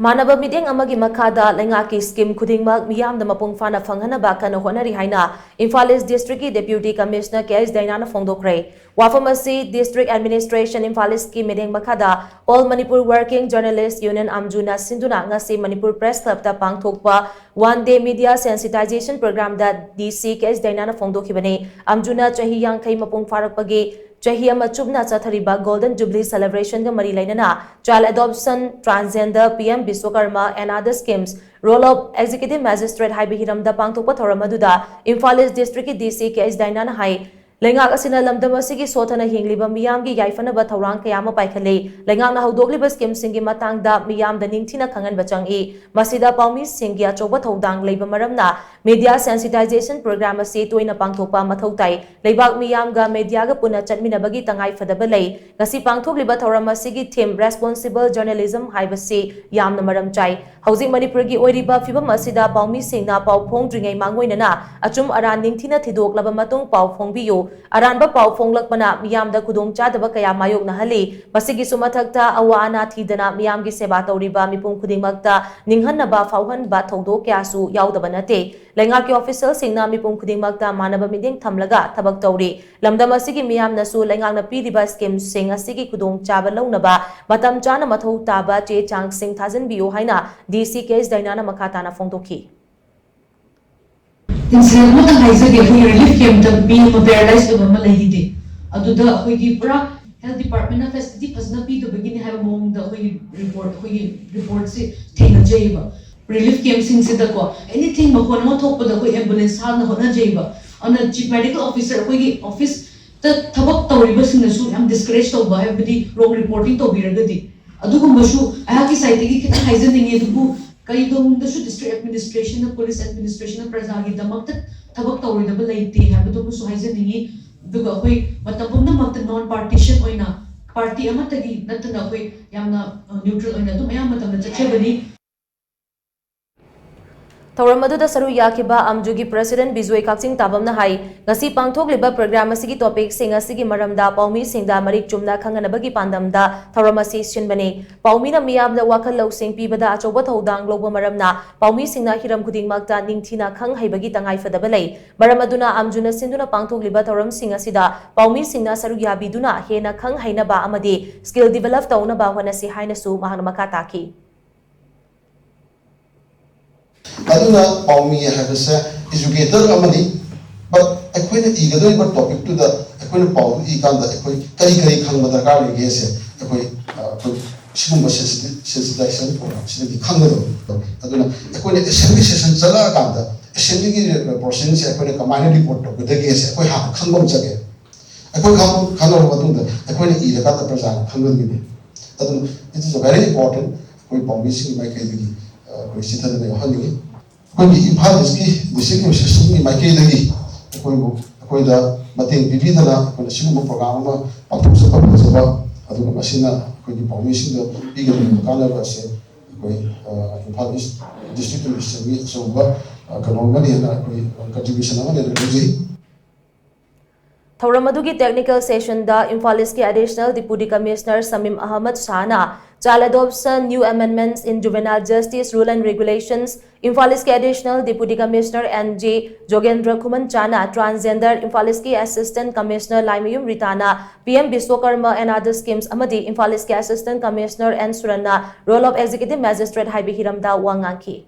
Manaba mityeng amagi makha Leingak scheme khudingmak Meeyam Da Mapung Phana Phanghannaba Kanna Hotnari haina Imphal East District Deputy Commissioner KS Dainana phongdokkhre. Wafamasi District Administration Imphal East ki mityeng makha All Manipur Working Journalists Union Amjuna Sinduna ngasi Manipur Press Club ta pangthokpa one-day media sensitization program that DC KS Dainana phongdokhibani Amjuna chahi yangkhai mapung farakpagi Chahi ama chubna chathariba Golden Jubilee Celebration ga mari lainana child adoption, transgender, PM Biswakarma and other schemes roll up Executive Magistrate High Bihiramda pangthokpa thoramaduda Imphal East District DC KS Dainana High Leingak asina lamdam asigi sothana hingliba miyamgi yaifanaba thawrang kayama paikhale Leingak na hawdogliba scheme singi matangda miyam da ningthina khanganba changi masida paumi singi achoba thodang leiba maramna media sensitization program asi toina pangthokpa mathau tai leibak miyam ga media ga puna chatminabagi tangai fadaba lei ngasi pangthokliba thawram asigi theme responsible journalism haibasi yamna maram chai hauji manipur gi oiriba fibam asida paumi singna pau phongdringai mangoinana achum aran ningthina thidoklaba matung pau phongbiyo Aranba pau phonglakpana miyam da khudong chadaba kaya mayok na hali masigi sumathakta awana thidana miyam gi seba tawriba mipum khudingmakta ninghannaba phauhanba thogdo kyasu yaudaba nate Leingak ki official singna mipum khudingmakta manaba midyeng thamlaga thabak tawri lamdam asigi miyam nasu Leingak na piriba scheme sing asigi khudong chaba launaba matam chana mathau taba che chang sing thajan biyo haina DC case dainana makhatana phongdokhi Instead of relief came to be paralyzed over Malay. Aduda, Pura Health Department of Facility Pasnapi, the beginning have Maongda reports it, take a java. Relief came since the go. Anything Makono talk with the ambulance, Hana java. On a chief medical officer, office, the Tabak Tauribus in the suit, I'm discouraged of by everybody wrong reporting to be regarded. Adukumbashu, I have decided to Heisen in Yedu. Kaidong the district administration, the police administration, the Prasagi, the Makta, Tabak Tauri, the Belay, have a Dubusu Heiseningi, the Gaway, but the Puna the non-partition oina, party Amatagi, Natanaway, Yamna neutral oina, to Mayamata, the Chevani. Thawramaduda saru yakiba amjugi President Bizoi Kaksing tabamna hai ngasi pangthokliba program asigi topic sing asigi maramda paumi singda marik chumna khanghanabagi pandamda thawramasi sinbani paumina miyamda wakhal lausing pibada achoba thodang loba maramna paumi singna hiram khudingmakta ningthina khang haibagi tangai fadabalai maramaduna amjuna sinduna pangthokliba thawram sing asida paumi singna saru yabiduna hena khang hainaba amadi skill develop taunaba honasi hainasu mahanamaka taki Aduna paumi habasa educator amani but akwai igado iba topic to the akwai paumi ikanda akwai kari khang madar le gese akwai shimba sensitization program sidi khangado aduna akwai assembly session chala kanda assembly gi portion se akwai command report to the gese akwai ha khangbam chage akwai khangor matung da akwai ida ka ta praja khangad gi aduna it is very important akwai paumi sing mai kai gi akwai sithada ne hani When Imphal East District system in my case, the Mating Bibidana, when the Shingle program, Patusa Papa, Aduna Masina, when you permission the bigger Kanna say, Imphal East District so Kanongani and contribution of the Thawramadugi technical session da Imphal East ki additional Deputy Commissioner Samim Ahmad Shahna child adoption new amendments in juvenile justice rule and regulations Imphal East ki additional Deputy Commissioner NJ Jogendra Kuman Chana transgender Imphal East ki assistant commissioner Laimayum Ritana PM Biswakarma and other schemes amadi Imphal East ki assistant commissioner N Suranna role of executive magistrate High Bihiram da Wanganki